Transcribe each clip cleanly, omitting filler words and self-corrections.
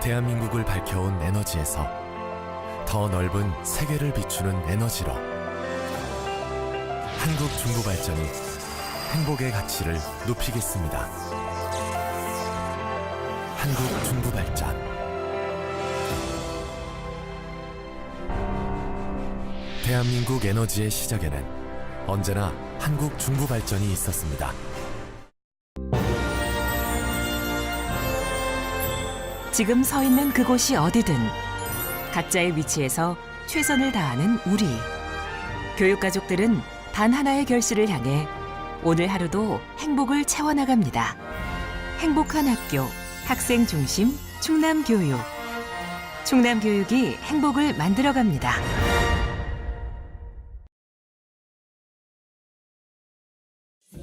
대한민국을 밝혀온 에너지에서 더 넓은 세계를 비추는 에너지로 한국중부발전이 행복의 가치를 높이겠습니다. 한국중부발전. 대한민국 에너지의 시작에는 언제나 한국중부발전이 있었습니다. 지금 서 있는 그곳이 어디든 각자의 위치에서 최선을 다하는 우리. 교육가족들은 단 하나의 결실을 향해 오늘 하루도 행복을 채워나갑니다. 행복한 학교, 학생 중심 충남교육. 충남교육이 행복을 만들어갑니다.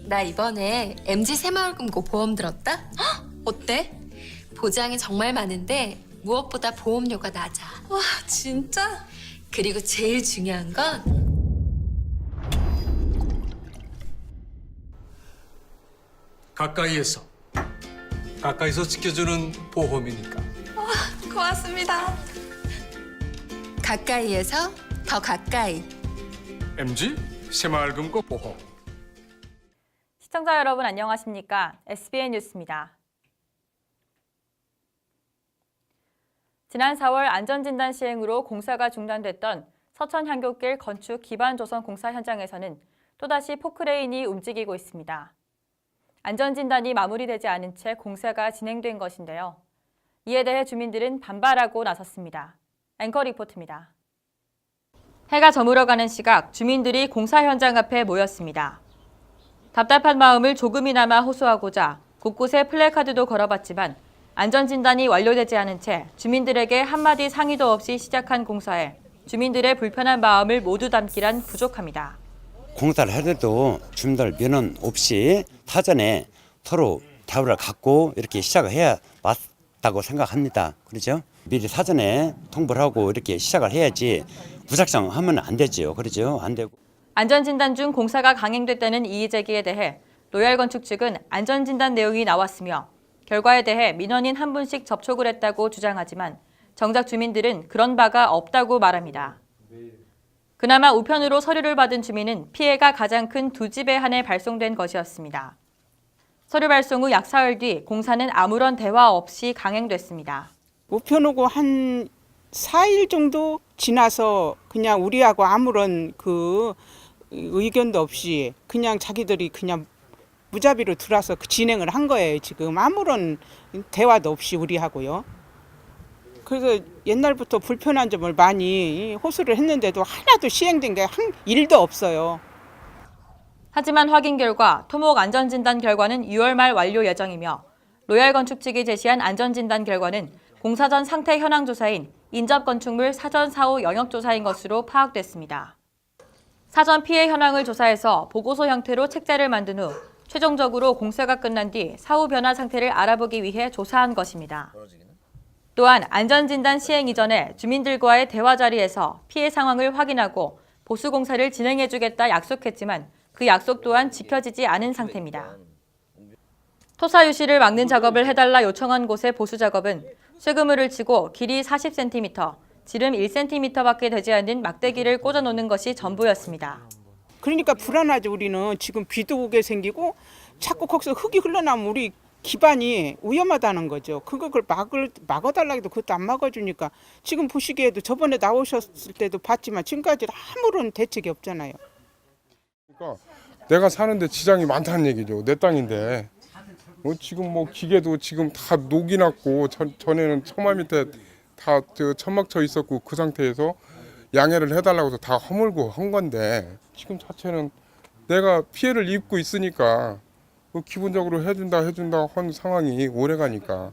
나 이번에 MG 새마을금고 보험 들었다? 헉, 어때? 보장이 정말 많은데 무엇보다 보험료가 낮아. 와, 진짜? 그리고 제일 중요한 건 가까이에서 지켜주는 보험이니까. 고맙습니다. 가까이에서 더 가까이. MG 새마을금고 보험. 시청자 여러분 안녕하십니까? SBN 뉴스입니다. 지난 4월 안전진단 시행으로 공사가 중단됐던 서천 향교길 건축 기반 조성 공사 현장에서는 또다시 포크레인이 움직이고 있습니다. 안전진단이 마무리되지 않은 채 공사가 진행된 것인데요. 이에 대해 주민들은 반발하고 나섰습니다. 앵커 리포트입니다. 해가 저물어가는 시각 주민들이 공사 현장 앞에 모였습니다. 답답한 마음을 조금이나마 호소하고자 곳곳에 플래카드도 걸어봤지만 안전진단이 완료되지 않은 채 주민들에게 한마디 상의도 없이 시작한 공사에 주민들의 불편한 마음을 모두 담기란 부족합니다. 공사를 해도 주민들 면허 없이 사전에 서로 대화를 갖고 이렇게 시작을 해야 맞다고 생각합니다. 그렇죠? 미리 사전에 통보를 하고 이렇게 시작을 해야지 무작정 하면 안 되죠. 그렇죠? 안 되고. 안전진단 중 공사가 강행됐다는 이의 제기에 대해 로얄건축 측은 안전진단 내용이 나왔으며 결과에 대해 민원인 한 분씩 접촉을 했다고 주장하지만 정작 주민들은 그런 바가 없다고 말합니다. 그나마 우편으로 서류를 받은 주민은 피해가 가장 큰 두 집에 한해 발송된 것이었습니다. 서류 발송 후 약 사흘 뒤 공사는 아무런 대화 없이 강행됐습니다. 우편 오고 한 4일 정도 지나서 그냥 우리하고 아무런 그 의견도 없이 그냥 자기들이 그냥 무자비로 들어와서 진행을 한 거예요. 지금 아무런 대화도 없이 우리하고요. 그래서 옛날부터 불편한 점을 많이 호소를 했는데도 하나도 시행된 게 한 일도 없어요. 하지만 확인 결과 토목 안전진단 결과는 6월 말 완료 예정이며 로얄건축 측이 제시한 안전진단 결과는 공사 전 상태 현황 조사인 인접건축물 사전 사후 영역 조사인 것으로 파악됐습니다. 사전 피해 현황을 조사해서 보고서 형태로 책자를 만든 후 최종적으로 공사가 끝난 뒤 사후 변화 상태를 알아보기 위해 조사한 것입니다. 또한 안전진단 시행 이전에 주민들과의 대화 자리에서 피해 상황을 확인하고 보수 공사를 진행해주겠다 약속했지만 그 약속 또한 지켜지지 않은 상태입니다. 토사 유실을 막는 작업을 해달라 요청한 곳의 보수 작업은 쇠그물을 치고 길이 40cm, 지름 1cm밖에 되지 않는 막대기를 꽂아놓는 것이 전부였습니다. 그러니까 불안하죠. 우리는 지금 비도 오게 생기고 자꾸 거기서 흙이 흘러나면 우리 기반이 위험하다는 거죠. 그걸 막아달라고 해도 그것도 안 막아주니까 지금 보시기에도 저번에 나오셨을 때도 봤지만 지금까지 아무런 대책이 없잖아요. 그러니까 내가 사는데 지장이 많다는 얘기죠. 내 땅인데 지금 뭐 기계도 지금 다 녹이 났고 전에는 처마 밑에 다 천막 쳐 있었고 그 상태에서 양해를 해달라고 해서 다 허물고 한 건데 지금 자체는 내가 피해를 입고 있으니까 기본적으로 해준다 한 상황이 오래가니까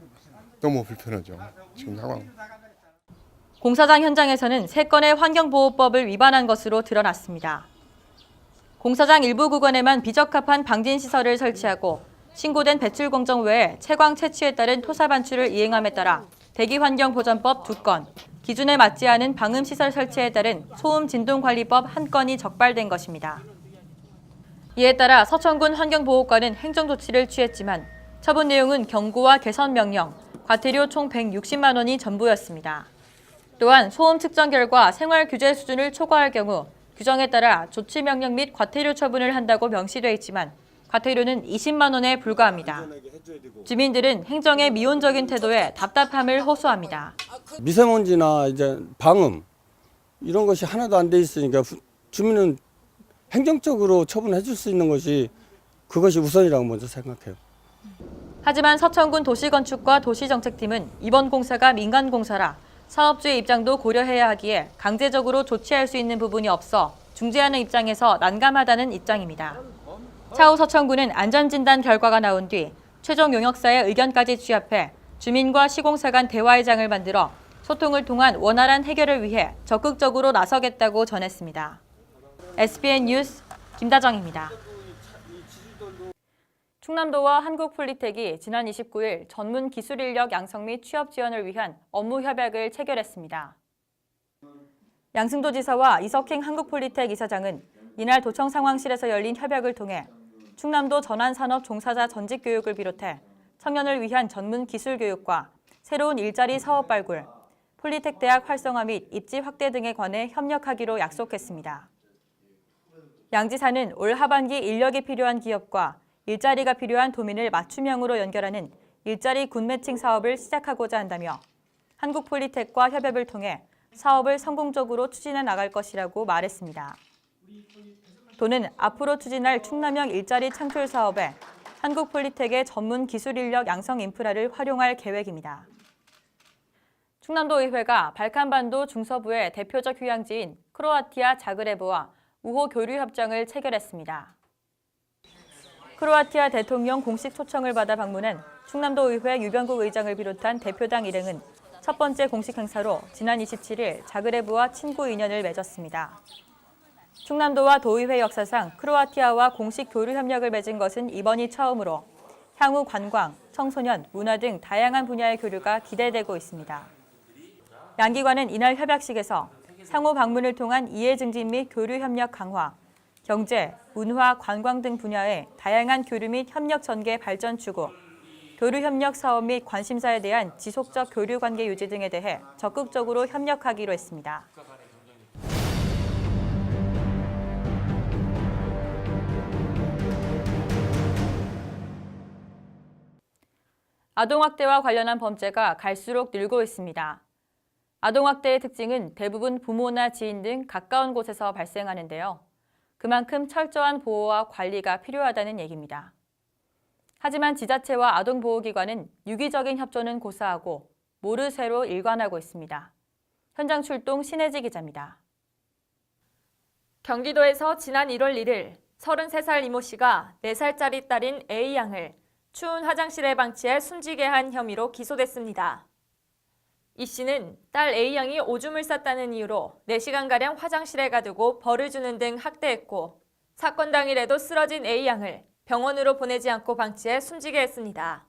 너무 불편하죠. 지금 상황. 공사장 현장에서는 3건의 환경보호법을 위반한 것으로 드러났습니다. 공사장 일부 구간에만 비적합한 방진시설을 설치하고 신고된 배출공정 외에 채광 채취에 따른 토사 반출을 이행함에 따라 대기환경보전법 2건, 기준에 맞지 않은 방음시설 설치에 따른 소음진동관리법 1건이 적발된 것입니다. 이에 따라 서천군 환경보호과는 행정조치를 취했지만 처분 내용은 경고와 개선 명령, 과태료 총 160만 원이 전부였습니다. 또한 소음 측정 결과 생활 규제 수준을 초과할 경우 규정에 따라 조치 명령 및 과태료 처분을 한다고 명시되어 있지만 과태료는 20만 원에 불과합니다. 주민들은 행정의 미온적인 태도에 답답함을 호소합니다. 미세먼지나 이제 방음 이런 것이 하나도 안 돼 있으니까 주민은 행정적으로 처분해 줄 수 있는 것이 그것이 우선이라고 먼저 생각해요. 하지만 서천군 도시건축과 도시정책팀은 이번 공사가 민간 공사라 사업주의 입장도 고려해야 하기에 강제적으로 조치할 수 있는 부분이 없어 중재하는 입장에서 난감하다는 입장입니다. 차후 서천군은 안전진단 결과가 나온 뒤 최종 용역사의 의견까지 취합해 주민과 시공사 간 대화의 장을 만들어 소통을 통한 원활한 해결을 위해 적극적으로 나서겠다고 전했습니다. SBN 뉴스 김다정입니다. 충남도와 한국폴리텍이 지난 29일 전문 기술 인력 양성 및 취업 지원을 위한 업무 협약을 체결했습니다. 양승도지사와 이석행 한국폴리텍 이사장은 이날 도청 상황실에서 열린 협약을 통해 충남도 전환산업 종사자 전직 교육을 비롯해 청년을 위한 전문 기술 교육과 새로운 일자리 사업 발굴, 폴리텍 대학 활성화 및 입지 확대 등에 관해 협력하기로 약속했습니다. 양 지사는 올 하반기 인력이 필요한 기업과 일자리가 필요한 도민을 맞춤형으로 연결하는 일자리 굿 매칭 사업을 시작하고자 한다며 한국폴리텍과 협업을 통해 사업을 성공적으로 추진해 나갈 것이라고 말했습니다. 도는 앞으로 추진할 충남형 일자리 창출 사업에 한국폴리텍의 전문 기술 인력 양성 인프라를 활용할 계획입니다. 충남도의회가 발칸반도 중서부의 대표적 휴양지인 크로아티아 자그레브와 우호 교류 협정을 체결했습니다. 크로아티아 대통령 공식 초청을 받아 방문한 충남도의회 유병국 의장을 비롯한 대표당 일행은 첫 번째 공식 행사로 지난 27일 자그레브와 친구 인연을 맺었습니다. 충남도와 도의회 역사상 크로아티아와 공식 교류 협력을 맺은 것은 이번이 처음으로 향후 관광, 청소년, 문화 등 다양한 분야의 교류가 기대되고 있습니다. 양 기관은 이날 협약식에서 상호 방문을 통한 이해 증진 및 교류 협력 강화, 경제, 문화, 관광 등 분야의 다양한 교류 및 협력 전개 발전 추구, 교류 협력 사업 및 관심사에 대한 지속적 교류 관계 유지 등에 대해 적극적으로 협력하기로 했습니다. 아동학대와 관련한 범죄가 갈수록 늘고 있습니다. 아동학대의 특징은 대부분 부모나 지인 등 가까운 곳에서 발생하는데요. 그만큼 철저한 보호와 관리가 필요하다는 얘기입니다. 하지만 지자체와 아동보호기관은 유기적인 협조는 고사하고 모르쇠로 일관하고 있습니다. 현장 출동 신혜지 기자입니다. 경기도에서 지난 1월 1일 33살 이모 씨가 4살짜리 딸인 A양을 추운 화장실에 방치해 숨지게 한 혐의로 기소됐습니다. 이 씨는 딸 A양이 오줌을 쌌다는 이유로 4시간가량 화장실에 가두고 벌을 주는 등 학대했고 사건 당일에도 쓰러진 A양을 병원으로 보내지 않고 방치해 숨지게 했습니다.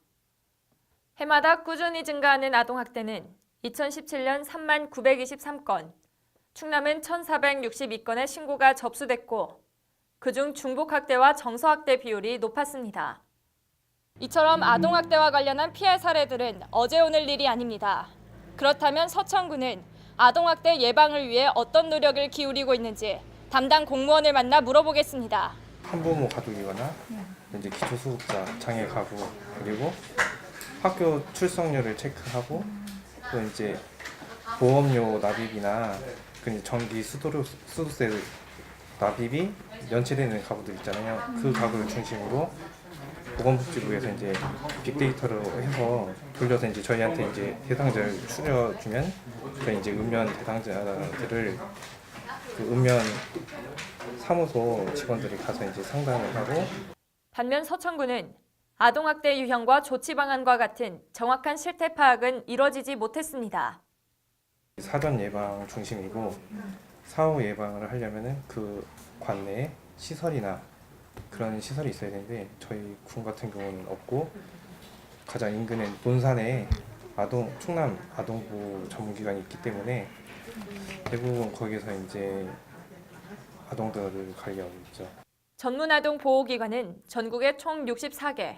해마다 꾸준히 증가하는 아동학대는 2017년 3만 923건, 충남은 1,462건의 신고가 접수됐고 그중 중복학대와 정서학대 비율이 높았습니다. 이처럼 아동학대와 관련한 피해 사례들은 어제 오늘 일이 아닙니다. 그렇다면 서천구는 아동학대 예방을 위해 어떤 노력을 기울이고 있는지 담당 공무원을 만나 물어보겠습니다. 한부모 가족이거나 이제 기초수급자 장애 가구 그리고 학교 출석률을 체크하고 또 이제 보험료 납입이나 전기 수도세 납입이 연체되는 가구들 있잖아요. 그 가구를 중심으로 보건복지부에서 이제 빅데이터로 해서 돌려서 이제 저희한테 이제 대상자를 추려주면 저희 이제 읍면 대상자들을 그 읍면 사무소 직원들이 가서 이제 상담을 하고. 반면 서천구는 아동학대 유형과 조치 방안과 같은 정확한 실태 파악은 이뤄지지 못했습니다. 사전 예방 중심이고 사후 예방을 하려면은 그 관내에 시설이나 그런 시설이 있어야 되는데 저희 군 같은 경우는 없고 가장 인근에 논산에 충남 아동보호 전문기관이 있기 때문에 대부분 거기서 이제 아동들을 관리하고 있죠. 전문 아동 보호기관은 전국에 총 64개,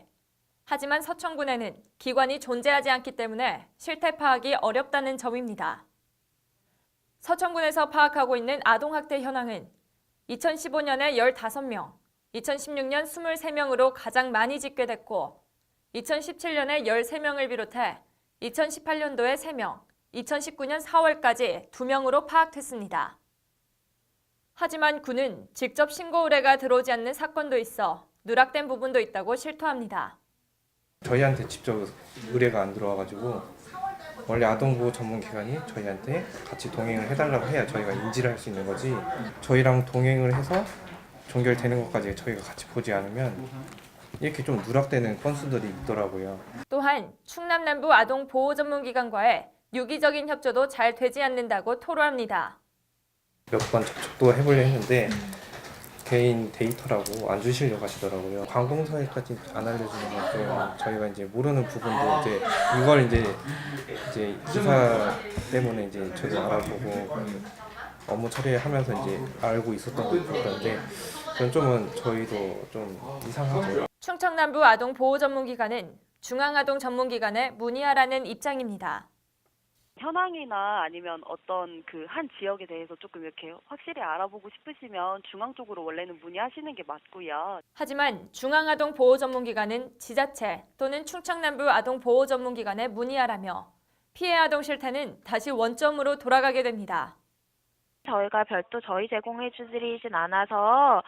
하지만 서천군에는 기관이 존재하지 않기 때문에 실태 파악이 어렵다는 점입니다. 서천군에서 파악하고 있는 아동학대 현황은 2015년에 15명, 2016년 23명으로 가장 많이 집계됐고 2017년에 13명을 비롯해 2018년도에 3명, 2019년 4월까지 2명으로 파악됐습니다. 하지만 군은 직접 신고 의뢰가 들어오지 않는 사건도 있어 누락된 부분도 있다고 실토합니다. 저희한테 직접 의뢰가 안 들어와가지고 원래 아동보호 전문기관이 저희한테 같이 동행을 해달라고 해야 저희가 인지를 할 수 있는 거지, 저희랑 동행을 해서 종결되는 것까지 저희가 같이 보지 않으면 이렇게 좀 누락되는 건수들이 있더라고요. 또한 충남 남부 아동보호전문기관과의 유기적인 협조도 잘 되지 않는다고 토로합니다. 몇 번 접촉도 해보려 했는데 개인 데이터라고 안 주시려고 하시더라고요. 관공서에까지 안 알려주는 건 좀 저희가 이제 모르는 부분도 이제 이걸 이제 기사 때문에 이제 저도 알아보고 업무 처리하면서 이제 알고 있었던 건데 그런 점은 저희도 좀 이상하고요. 충청남부 아동보호전문기관은 중앙아동전문기관에 문의하라는 입장입니다. 현황이나 아니면 어떤 그 한 지역에 대해서 조금 이렇게 확실히 알아보고 싶으시면 중앙 쪽으로 원래는 문의하시는 게 맞고요. 하지만 중앙아동보호전문기관은 지자체 또는 충청남부 아동보호전문기관에 문의하라며 피해 아동 실태는 다시 원점으로 돌아가게 됩니다. 저희가 별도 저희 제공해주드리진 않아서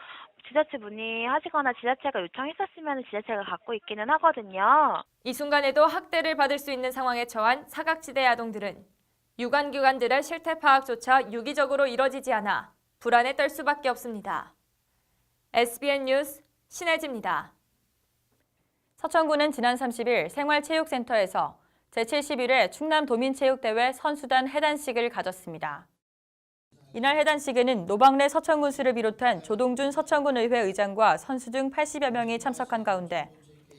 지자체 문의하시거나 지자체가 요청했었으면 지자체가 갖고 있기는 하거든요. 이 순간에도 학대를 받을 수 있는 상황에 처한 사각지대 아동들은 유관기관들의 실태 파악조차 유기적으로 이뤄지지 않아 불안에 떨 수밖에 없습니다. SBN 뉴스 신혜지입니다. 서천군은 지난 30일 생활체육센터에서 제71회 충남도민체육대회 선수단 해단식을 가졌습니다. 이날 해단식에는 노방래 서천군수를 비롯한 조동준 서천군의회 의장과 선수 등 80여 명이 참석한 가운데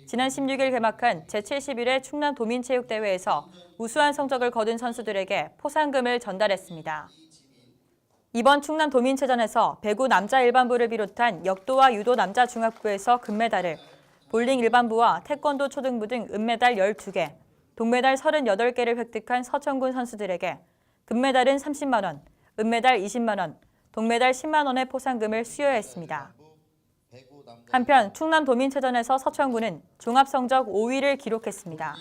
지난 16일 개막한 제71회 충남도민체육대회에서 우수한 성적을 거둔 선수들에게 포상금을 전달했습니다. 이번 충남도민체전에서 배구 남자 일반부를 비롯한 역도와 유도 남자 중학부에서 금메달을, 볼링 일반부와 태권도 초등부 등 은메달 12개, 동메달 38개를 획득한 서천군 선수들에게 금메달은 30만 원, 은메달 20만 원, 동메달 10만 원의 포상금을 수여했습니다. 한편 충남도민체전에서 서천군은 종합성적 5위를 기록했습니다.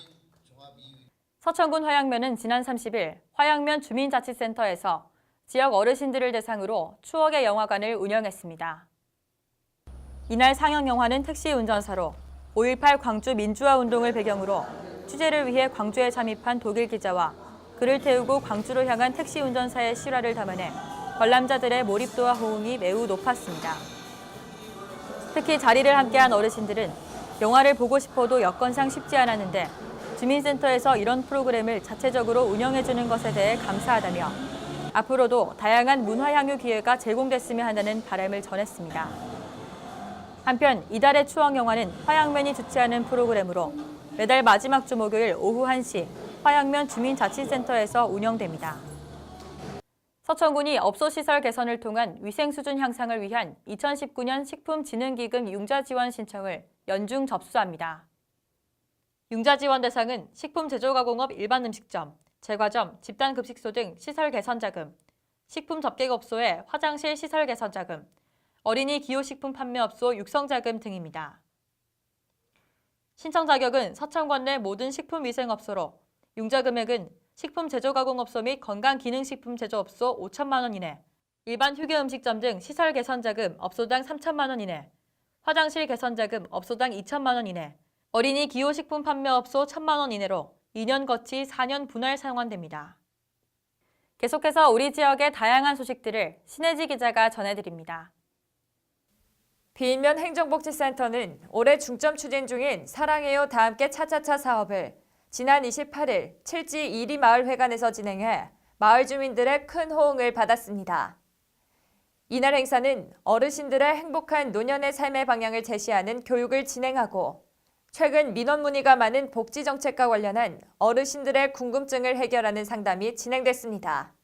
서천군 화양면은 지난 30일 화양면 주민자치센터에서 지역 어르신들을 대상으로 추억의 영화관을 운영했습니다. 이날 상영 영화는 택시 운전사로 5.18 광주 민주화운동을 배경으로 취재를 위해 광주에 잠입한 독일 기자와 그를 태우고 광주로 향한 택시 운전사의 실화를 담아내 관람자들의 몰입도와 호응이 매우 높았습니다. 특히 자리를 함께한 어르신들은 영화를 보고 싶어도 여건상 쉽지 않았는데 주민센터에서 이런 프로그램을 자체적으로 운영해주는 것에 대해 감사하다며 앞으로도 다양한 문화 향유 기회가 제공됐으면 한다는 바람을 전했습니다. 한편 이달의 추억 영화는 화양면이 주최하는 프로그램으로 매달 마지막 주 목요일 오후 1시 화양면 주민자치센터에서 운영됩니다. 서천군이 업소시설 개선을 통한 위생 수준 향상을 위한 2019년 식품진흥기금 융자지원 신청을 연중 접수합니다. 융자지원 대상은 식품제조가공업 일반 음식점, 제과점, 집단급식소 등 시설 개선 자금, 식품 접객업소의 화장실 시설 개선 자금, 어린이 기호식품 판매업소 육성 자금 등입니다. 신청 자격은 서천권 내 모든 식품위생업소로 융자 금액은 식품제조가공업소 및 건강기능식품 제조업소 5천만 원 이내, 일반 휴게음식점 등 시설 개선 자금 업소당 3천만 원 이내, 화장실 개선 자금 업소당 2천만 원 이내, 어린이 기호식품 판매업소 1천만 원 이내로 2년 거치 4년 분할 상환됩니다. 계속해서 우리 지역의 다양한 소식들을 신혜지 기자가 전해드립니다. 비인면 행정복지센터는 올해 중점 추진 중인 사랑해요 다함께 차차차 사업을 지난 28일 칠지 1리 마을회관에서 진행해 마을 주민들의 큰 호응을 받았습니다. 이날 행사는 어르신들의 행복한 노년의 삶의 방향을 제시하는 교육을 진행하고 최근 민원 문의가 많은 복지 정책과 관련한 어르신들의 궁금증을 해결하는 상담이 진행됐습니다.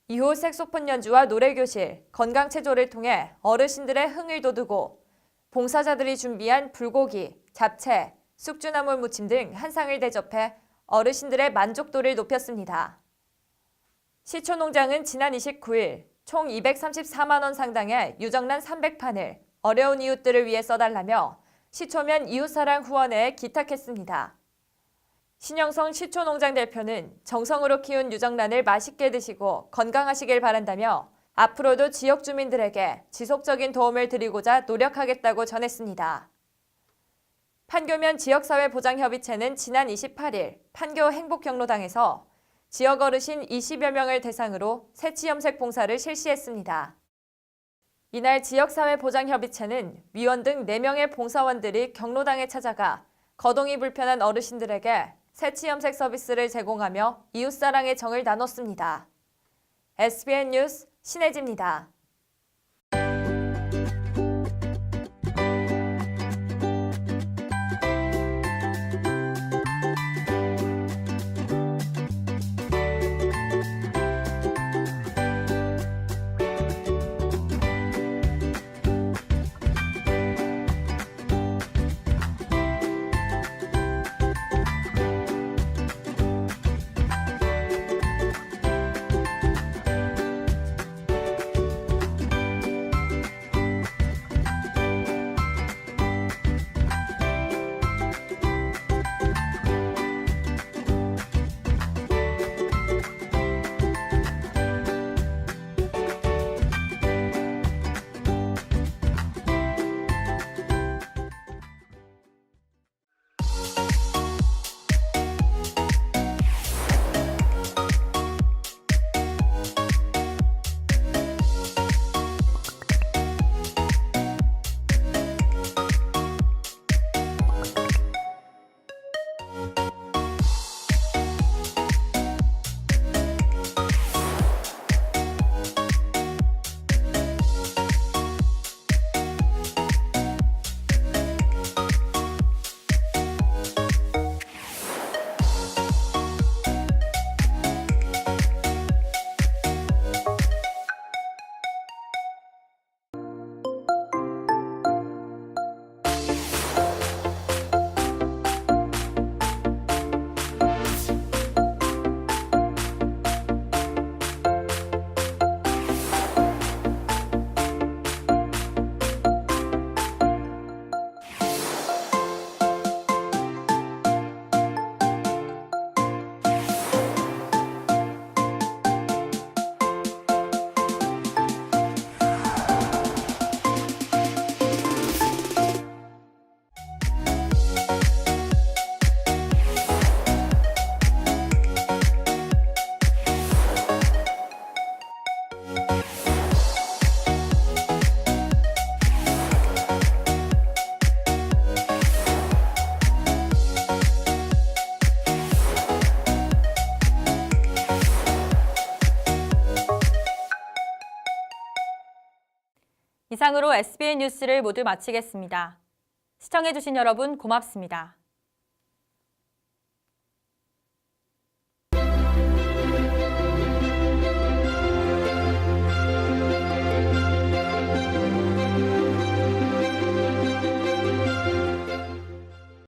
이후 색소폰 연주와 노래교실, 건강체조를 통해 어르신들의 흥을 돋우고 봉사자들이 준비한 불고기, 잡채, 숙주나물 무침 등 한상을 대접해 어르신들의 만족도를 높였습니다. 시초농장은 지난 29일 총 234만 원 상당의 유정란 300판을 어려운 이웃들을 위해 써달라며 시초면 이웃사랑 후원회에 기탁했습니다. 신영성 시초농장 대표는 정성으로 키운 유정란을 맛있게 드시고 건강하시길 바란다며 앞으로도 지역 주민들에게 지속적인 도움을 드리고자 노력하겠다고 전했습니다. 판교면 지역사회보장협의체는 지난 28일 판교 행복경로당에서 지역 어르신 20여 명을 대상으로 새치염색 봉사를 실시했습니다. 이날 지역사회보장협의체는 위원 등 4명의 봉사원들이 경로당에 찾아가 거동이 불편한 어르신들에게 새치염색 서비스를 제공하며 이웃사랑의 정을 나눴습니다. SBN 뉴스 신혜지입니다. 이상으로 SBN 뉴스를 모두 마치겠습니다. 시청해주신 여러분 고맙습니다.